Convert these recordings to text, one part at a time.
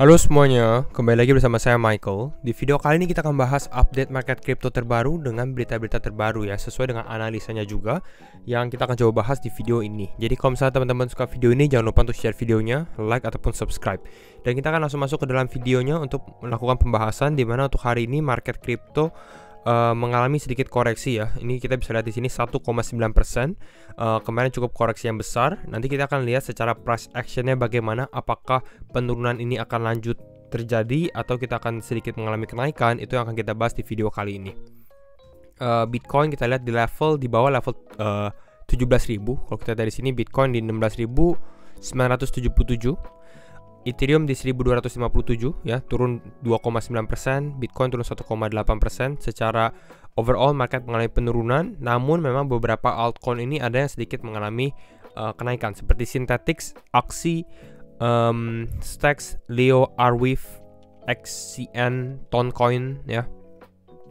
Halo semuanya, kembali lagi bersama saya Michael. Di video kali ini kita akan bahas update market crypto terbaru dengan berita-berita terbaru ya, sesuai dengan analisanya juga yang kita akan coba bahas di video ini. Jadi kalau misalnya teman-teman suka video ini, jangan lupa untuk share videonya, like ataupun subscribe. Dan kita akan langsung masuk ke dalam videonya untuk melakukan pembahasan di mana untuk hari ini market crypto mengalami sedikit koreksi ya. Ini kita bisa lihat di sini 1,9%. Kemarin cukup koreksi yang besar. Nanti kita akan lihat secara price actionnya bagaimana. Apakah penurunan ini akan lanjut terjadi atau kita akan sedikit mengalami kenaikan. Itu yang akan kita bahas di video kali ini. Bitcoin kita lihat di bawah level 17.000. Kalau kita lihat di sini Bitcoin di 16.977. Ethereum di 1257 ya, turun 2,9%, Bitcoin turun 1,8%. Secara overall market mengalami penurunan, namun memang beberapa altcoin ini ada yang sedikit mengalami kenaikan seperti Synthetix, Axie, Stacks, Leo, Arweave, XCN, Toncoin ya.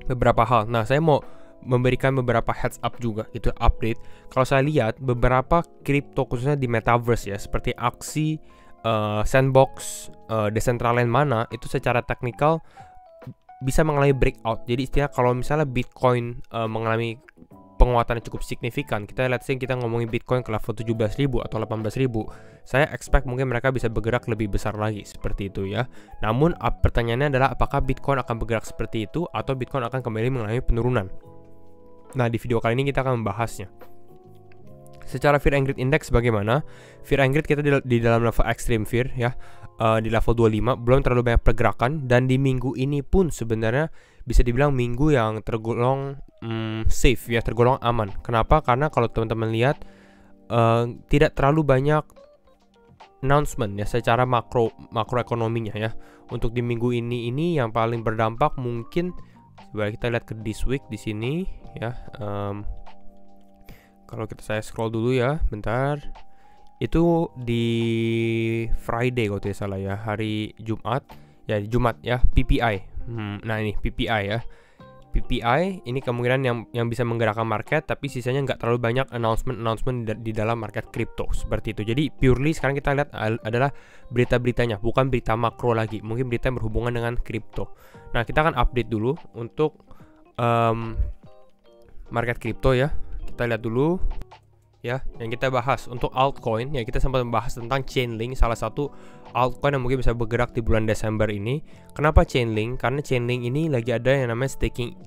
Beberapa hal. Nah, saya mau memberikan beberapa heads up juga, itu update. Kalau saya lihat beberapa kripto khususnya di metaverse ya, seperti Axie, Sandbox, Decentraland Mana, itu secara teknikal bisa mengalami breakout. Jadi istilah kalau misalnya Bitcoin mengalami penguatan yang cukup signifikan, kita ngomongin Bitcoin ke level 17.000 atau 18.000, saya expect mungkin mereka bisa bergerak lebih besar lagi seperti itu ya. Namun pertanyaannya adalah apakah Bitcoin akan bergerak seperti itu atau Bitcoin akan kembali mengalami penurunan. Nah, di video kali ini kita akan membahasnya. Secara Fear and Greed Index bagaimana? Fear and Greed kita di dalam level Extreme Fear ya, di level 25, belum terlalu banyak pergerakan. Dan di minggu ini pun sebenarnya bisa dibilang minggu yang tergolong safe ya, tergolong aman. Kenapa? Karena kalau teman-teman lihat tidak terlalu banyak announcement ya secara makroekonominya ya. Untuk di minggu ini yang paling berdampak mungkin, coba kita lihat ke this week di sini ya. Kalau saya scroll dulu ya, bentar. Itu di Friday kalau tidak salah ya, hari Jumat. Ya, Jumat ya, PPI. Nah ini PPI ya. PPI ini kemungkinan yang bisa menggerakkan market, tapi sisanya nggak terlalu banyak announcement di dalam market crypto seperti itu. Jadi purely sekarang kita lihat adalah berita-beritanya, bukan berita makro lagi. Mungkin berita yang berhubungan dengan crypto. Nah, kita akan update dulu untuk market crypto ya. Kita lihat dulu ya, yang kita bahas untuk altcoin ya, kita sempat membahas tentang Chainlink, salah satu altcoin yang mungkin bisa bergerak di bulan Desember ini. Kenapa Chainlink? Karena Chainlink ini lagi ada yang namanya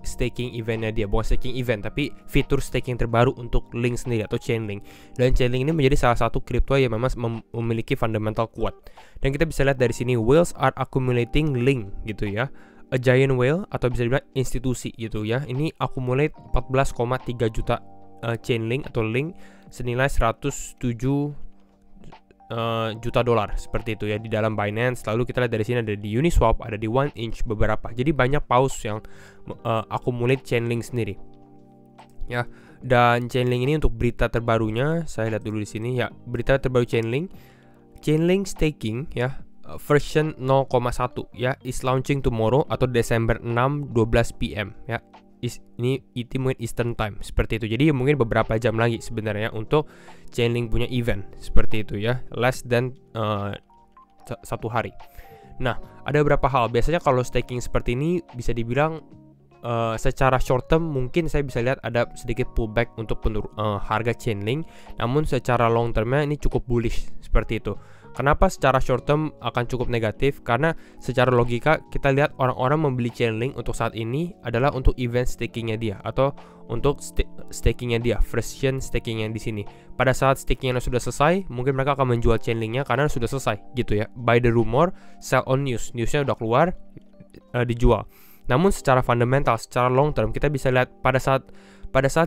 staking eventnya dia, bukan staking event tapi fitur staking terbaru untuk Link sendiri atau Chainlink. Dan Chainlink ini menjadi salah satu kripto yang memang memiliki fundamental kuat. Dan kita bisa lihat dari sini, whales are accumulating Link gitu ya. A giant whale atau bisa dibilang institusi gitu ya. Ini accumulate 14,3 juta Chainlink atau Link senilai 107 juta dolar seperti itu ya di dalam Binance. Lalu kita lihat dari sini ada di Uniswap, ada di 1inch beberapa. Jadi banyak paus yang accumulate Chainlink sendiri. Ya, dan Chainlink ini untuk berita terbarunya, saya lihat dulu di sini ya, berita terbaru Chainlink staking ya, version 0,1 ya, is launching tomorrow atau Desember 6 12 PM ya. Ini itu mungkin Eastern Time seperti itu. Jadi mungkin beberapa jam lagi sebenarnya untuk Chainlink punya event seperti itu ya, less than 1 hari. Nah, ada beberapa hal. Biasanya kalau staking seperti ini bisa dibilang secara short term mungkin saya bisa lihat ada sedikit pullback untuk harga Chainlink. Namun secara long termnya ini cukup bullish seperti itu. Kenapa secara short term akan cukup negatif? Karena secara logika kita lihat orang-orang membeli Chainlink untuk saat ini adalah untuk event stakingnya dia atau untuk stakingnya dia, version stakingnya di sini. Pada saat stakingnya sudah selesai, mungkin mereka akan menjual Chainlinknya karena sudah selesai gitu ya. By the rumor, sell on newsnya udah keluar, dijual. Namun secara fundamental, secara long term kita bisa lihat pada saat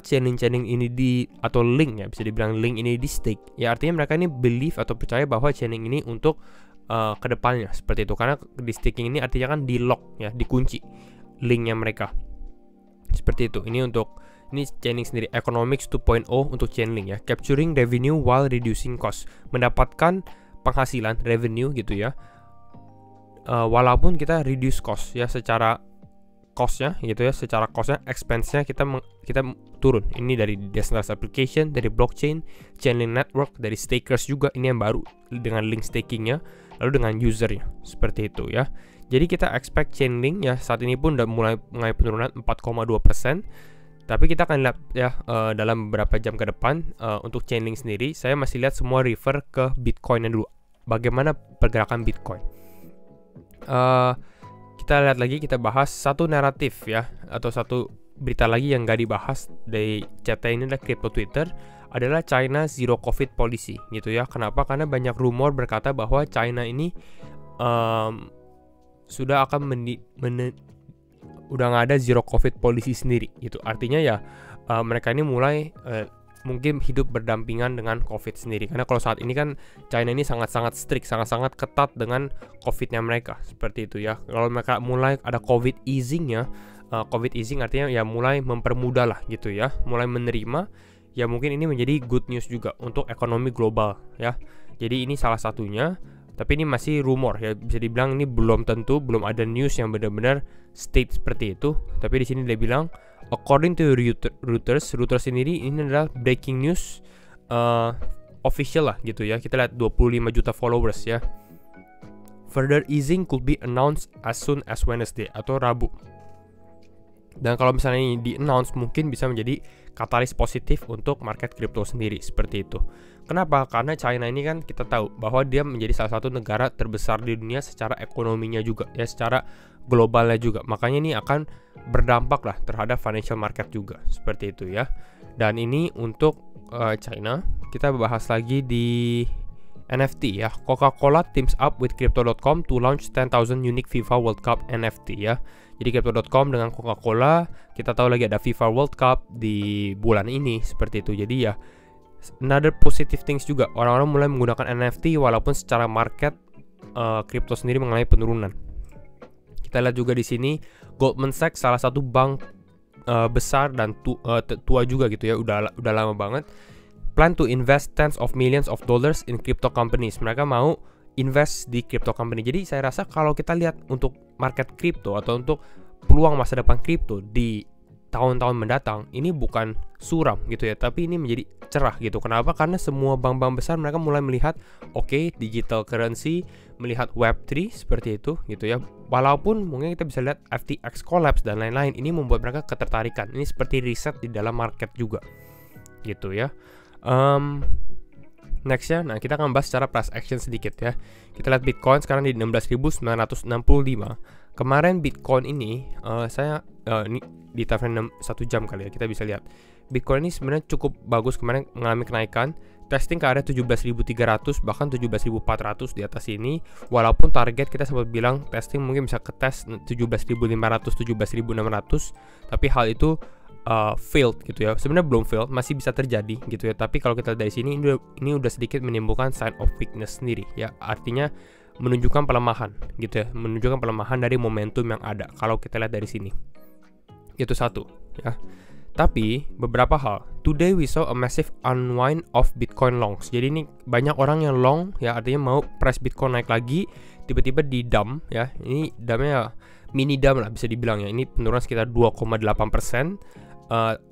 Chainlink ini atau Link ya, bisa dibilang Link ini di stake ya, artinya mereka ini believe atau percaya bahwa Chainlink ini untuk kedepannya seperti itu. Karena di staking ini artinya kan di lock ya, dikunci linknya mereka seperti itu. Ini Chainlink sendiri, Economics 2.0 untuk Chainlink ya, capturing revenue while reducing cost, mendapatkan penghasilan revenue gitu ya, walaupun kita reduce cost ya, secara cost-nya gitu ya, secara cost-nya, expense-nya kita turun. Ini dari decentralized application, dari blockchain, Chainlink network, dari stakers juga, ini yang baru dengan Link staking-nya. lalu dengan usernya, seperti itu ya. Jadi kita expect Chainlink ya saat ini pun udah mulai penurunan 4,2%. Tapi kita akan lihat ya dalam beberapa jam ke depan untuk Chainlink sendiri. Saya masih lihat semua refer ke Bitcoin-nya dulu. Bagaimana pergerakan Bitcoin? Kita lihat lagi, kita bahas satu naratif ya, atau satu berita lagi yang gak dibahas dari chat ini adalah crypto Twitter, adalah China Zero Covid Policy gitu ya. Kenapa? Karena banyak rumor berkata bahwa China ini sudah akan udah nggak ada Zero Covid Policy sendiri gitu. Artinya ya mereka ini mulai mungkin hidup berdampingan dengan Covid sendiri. Karena kalau saat ini kan China ini sangat-sangat strict, sangat-sangat ketat dengan Covid-nya mereka, seperti itu ya. Kalau mereka mulai ada Covid easing ya, Covid easing artinya ya mulai mempermudah lah gitu ya, mulai menerima, ya mungkin ini menjadi good news juga untuk ekonomi global ya. Jadi ini salah satunya. Tapi ini masih rumor ya, bisa dibilang ini belum tentu, belum ada news yang benar-benar state seperti itu. Tapi di sini dia bilang according to Reuters sendiri ini adalah breaking news official lah gitu ya. Kita lihat 25 juta followers ya. Further easing could be announced as soon as Wednesday atau Rabu. Dan kalau misalnya ini di-announce mungkin bisa menjadi katalis positif untuk market crypto sendiri, seperti itu. Kenapa? Karena China ini kan kita tahu bahwa dia menjadi salah satu negara terbesar di dunia secara ekonominya juga ya, secara globalnya juga. Makanya ini akan berdampak lah terhadap financial market juga, seperti itu ya. Dan ini untuk China. Kita bahas lagi di NFT ya. Coca-Cola teams up with Crypto.com to launch 10,000 unique FIFA World Cup NFT ya. Jadi Crypto.com dengan Coca-Cola, kita tahu lagi ada FIFA World Cup di bulan ini, seperti itu. Jadi ya another positive things juga. Orang-orang mulai menggunakan NFT walaupun secara market crypto sendiri mengalami penurunan. Kita lihat juga di sini Goldman Sachs, salah satu bank besar dan tua juga gitu ya, udah lama banget, plan to invest tens of millions of dollars in crypto companies. Mereka mau invest di crypto company. Jadi saya rasa kalau kita lihat untuk market crypto atau untuk peluang masa depan crypto di tahun-tahun mendatang, ini bukan suram gitu ya, tapi ini menjadi cerah gitu. Kenapa? Karena semua bank-bank besar mereka mulai melihat digital currency, melihat Web3 seperti itu gitu ya. Walaupun mungkin kita bisa lihat FTX collapse dan lain-lain, ini membuat mereka ketertarikan. Ini seperti riset di dalam market juga gitu ya. Next ya, nah kita akan bahas secara price action sedikit ya. Kita lihat Bitcoin sekarang di 16.965. Kemarin Bitcoin ini ini di time frame 1 jam kali ya, kita bisa lihat Bitcoin ini sebenarnya cukup bagus kemarin, mengalami kenaikan, testing ke area 17.300 bahkan 17.400 di atas ini. Walaupun target kita sempat bilang testing mungkin bisa ke tes 17.500, 17.600, tapi hal itu failed gitu ya. Sebenarnya belum failed, masih bisa terjadi gitu ya. Tapi kalau kita dari sini ini udah sedikit menimbulkan sign of weakness sendiri ya. Artinya menunjukkan pelemahan gitu ya, menunjukkan pelemahan dari momentum yang ada. Kalau kita lihat dari sini, itu satu ya. Tapi beberapa hal. Today we saw a massive unwind of Bitcoin longs. Jadi ini banyak orang yang long ya, artinya mau price Bitcoin naik lagi, tiba-tiba di dump ya. Ini dumpnya mini dump lah bisa dibilang ya. Ini penurunan sekitar 2,8%.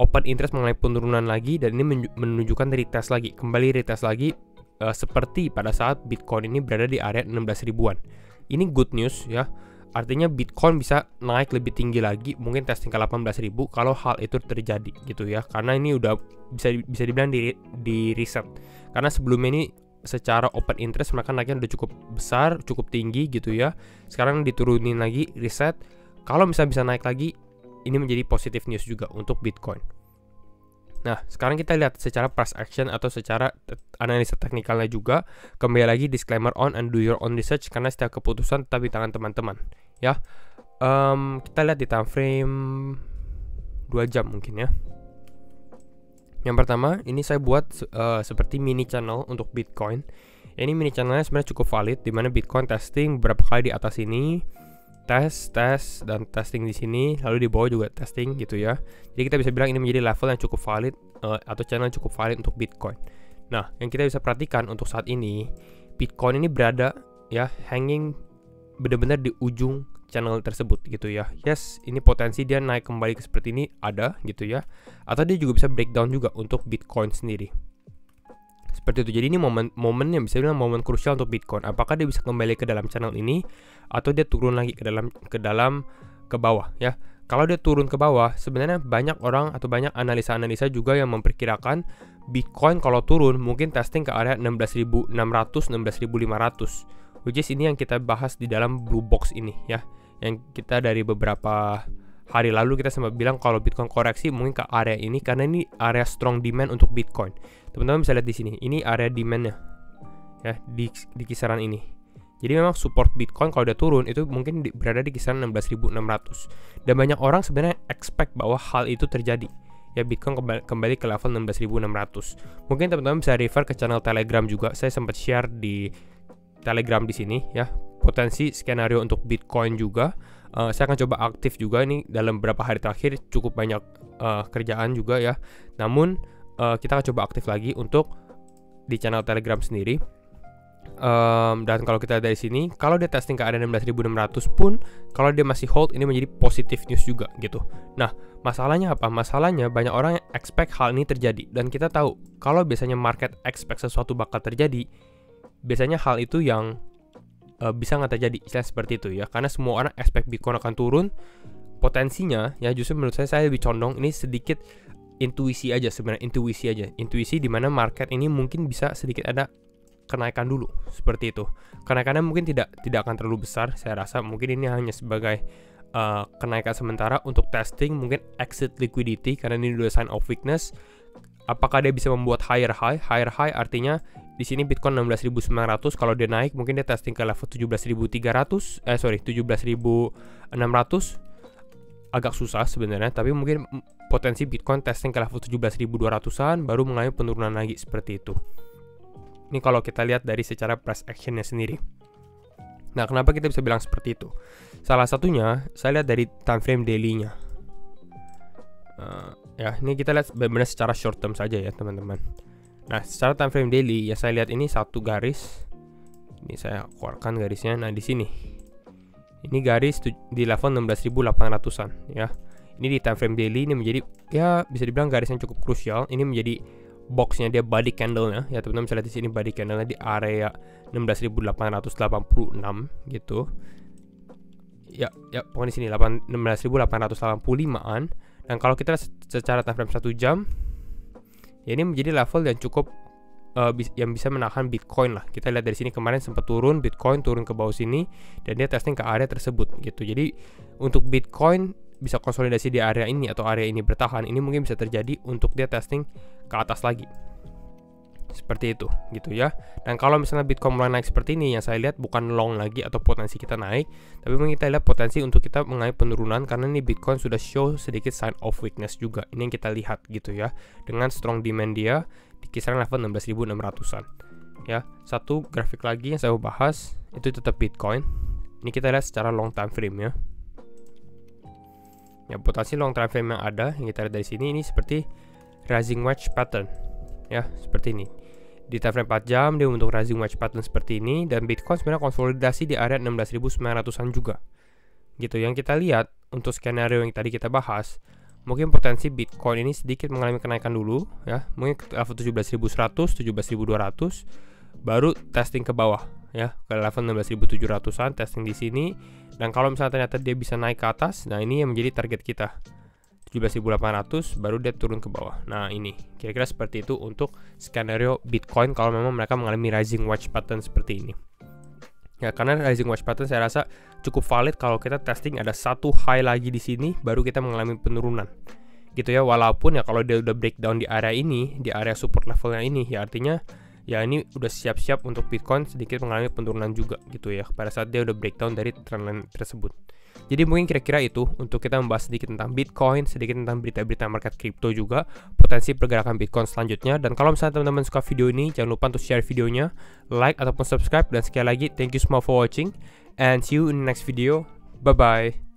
Open interest mengalami penurunan lagi, dan ini menunjukkan retest lagi, kembali retest lagi seperti pada saat Bitcoin ini berada di area 16 ribuan. Ini good news ya, artinya Bitcoin bisa naik lebih tinggi lagi, mungkin testing ke 18.000 kalau hal itu terjadi gitu ya. Karena ini udah bisa dibilang di reset, karena sebelumnya ini secara open interest mereka naiknya udah cukup besar, cukup tinggi gitu ya. Sekarang diturunin lagi, reset. Kalau misalnya bisa naik lagi, ini menjadi positive news juga untuk Bitcoin. Nah, sekarang kita lihat secara price action atau secara analisa teknikalnya juga. Kembali lagi disclaimer on and do your own research, karena setiap keputusan tetap di tangan teman-teman ya. Kita lihat di time frame 2 jam mungkin ya. Yang pertama, ini saya buat seperti mini channel untuk Bitcoin. Ini mini channelnya sebenarnya cukup valid, dimana Bitcoin testing beberapa kali di atas ini, tes dan testing di sini, lalu di bawah juga testing gitu ya. Jadi kita bisa bilang ini menjadi level yang cukup valid atau channel yang cukup valid untuk Bitcoin. Nah, yang kita bisa perhatikan untuk saat ini, Bitcoin ini berada ya hanging benar-benar di ujung channel tersebut gitu ya. Yes, ini potensi dia naik kembali ke seperti ini ada gitu ya. Atau dia juga bisa breakdown juga untuk Bitcoin sendiri. Seperti itu. Jadi ini momen yang bisa bilang momen krusial untuk Bitcoin. Apakah dia bisa kembali ke dalam channel ini atau dia turun lagi ke bawah ya. Kalau dia turun ke bawah, sebenarnya banyak orang atau banyak analisa-analisa juga yang memperkirakan Bitcoin kalau turun mungkin testing ke area 16.600, 16.500. Which is ini yang kita bahas di dalam blue box ini ya. Yang kita dari beberapa hari lalu kita sempat bilang kalau Bitcoin koreksi mungkin ke area ini karena ini area strong demand untuk Bitcoin. Teman-teman bisa lihat di sini. Ini area demand-nya ya di kisaran ini. Jadi memang support Bitcoin kalau udah turun itu mungkin berada di kisaran 16.600. Dan banyak orang sebenarnya expect bahwa hal itu terjadi. Ya Bitcoin kembali ke level 16.600. Mungkin teman-teman bisa refer ke channel Telegram juga. Saya sempat share di Telegram di sini ya. Potensi skenario untuk Bitcoin juga. Saya akan coba aktif juga ini dalam beberapa hari terakhir cukup banyak kerjaan juga ya. Namun kita akan coba aktif lagi untuk di channel Telegram sendiri. Dan kalau kita dari sini, kalau dia testing ke area 16.600 pun, kalau dia masih hold, ini menjadi positive news juga gitu. Nah, masalahnya apa? Masalahnya banyak orang yang expect hal ini terjadi. Dan kita tahu, kalau biasanya market expect sesuatu bakal terjadi, biasanya hal itu yang bisa nggak terjadi. Istilah seperti itu ya. Karena semua orang expect Bitcoin akan turun, potensinya ya justru menurut saya lebih condong ini sedikit intuisi aja sebenarnya. Intuisi di mana market ini mungkin bisa sedikit ada kenaikan dulu seperti itu. Kenaikannya mungkin tidak akan terlalu besar. Saya rasa mungkin ini hanya sebagai kenaikan sementara untuk testing, mungkin exit liquidity karena ini udah sign of weakness. Apakah dia bisa membuat higher high? Higher high artinya di sini Bitcoin 16.900, kalau dia naik mungkin dia testing ke level 17.600 agak susah sebenarnya, tapi mungkin potensi Bitcoin testing ke level 17.200-an baru mengalami penurunan lagi seperti itu. Ini kalau kita lihat dari secara price actionnya sendiri. Nah, kenapa kita bisa bilang seperti itu? Salah satunya, saya lihat dari time frame daily-nya. Ya, ini kita lihat benar-benar secara short term saja ya, teman-teman. Nah, secara time frame daily, ya saya lihat ini satu garis. Ini saya keluarkan garisnya. Nah, di sini. Ini garis di level 16.800-an ya. Ini di time frame daily, ini menjadi, ya bisa dibilang garis yang cukup krusial. Ini menjadi boxnya dia body candle-nya ya, teman-teman bisa lihat di sini body candle-nya di area 16.886 gitu. Ya pokoknya di sini 16.885-an. Dan kalau kita secara time frame 1 jam ya ini menjadi level yang cukup yang bisa menahan Bitcoin lah. Kita lihat dari sini kemarin sempat turun, Bitcoin turun ke bawah sini dan dia testing ke area tersebut gitu. Jadi untuk Bitcoin bisa konsolidasi di area ini atau area ini bertahan, ini mungkin bisa terjadi untuk dia testing ke atas lagi. Seperti itu gitu ya. Dan kalau misalnya Bitcoin mulai naik seperti ini, yang saya lihat bukan long lagi atau potensi kita naik, tapi mungkin kita lihat potensi untuk kita mengalami penurunan karena ini Bitcoin sudah show sedikit sign of weakness juga. Ini yang kita lihat gitu ya. Dengan strong demand dia di kisaran level 16.600-an. Ya, satu grafik lagi yang saya mau bahas itu tetap Bitcoin. Ini kita lihat secara long time frame ya. Ya, potensi long time frame yang ada yang kita lihat dari sini ini seperti rising wedge pattern. Ya, seperti ini. Di time frame 4 jam dia untuk rising wedge pattern seperti ini dan Bitcoin sebenarnya konsolidasi di area 16.900-an juga. Gitu. Yang kita lihat untuk skenario yang tadi kita bahas, mungkin potensi Bitcoin ini sedikit mengalami kenaikan dulu ya. Mungkin ke level 17.100, 17.200 baru testing ke bawah ya, ke level 16.700-an testing di sini. Dan kalau misalnya ternyata dia bisa naik ke atas, nah ini yang menjadi target kita. 17.800 baru dia turun ke bawah. Nah, ini kira-kira seperti itu untuk skenario Bitcoin kalau memang mereka mengalami rising wedge pattern seperti ini. Ya, karena rising wedge pattern saya rasa cukup valid kalau kita testing ada satu high lagi di sini baru kita mengalami penurunan. Gitu ya, walaupun ya kalau dia udah breakdown di area ini, di area support levelnya ini, ya artinya ya ini udah siap-siap untuk Bitcoin sedikit mengalami penurunan juga gitu ya pada saat dia udah breakdown dari trendline tersebut. Jadi mungkin kira-kira itu untuk kita membahas sedikit tentang Bitcoin, sedikit tentang berita-berita market crypto juga, potensi pergerakan Bitcoin selanjutnya. Dan kalau misalnya teman-teman suka video ini, jangan lupa untuk share videonya, like ataupun subscribe. Dan sekali lagi, thank you semua for watching and see you in the next video. Bye-bye.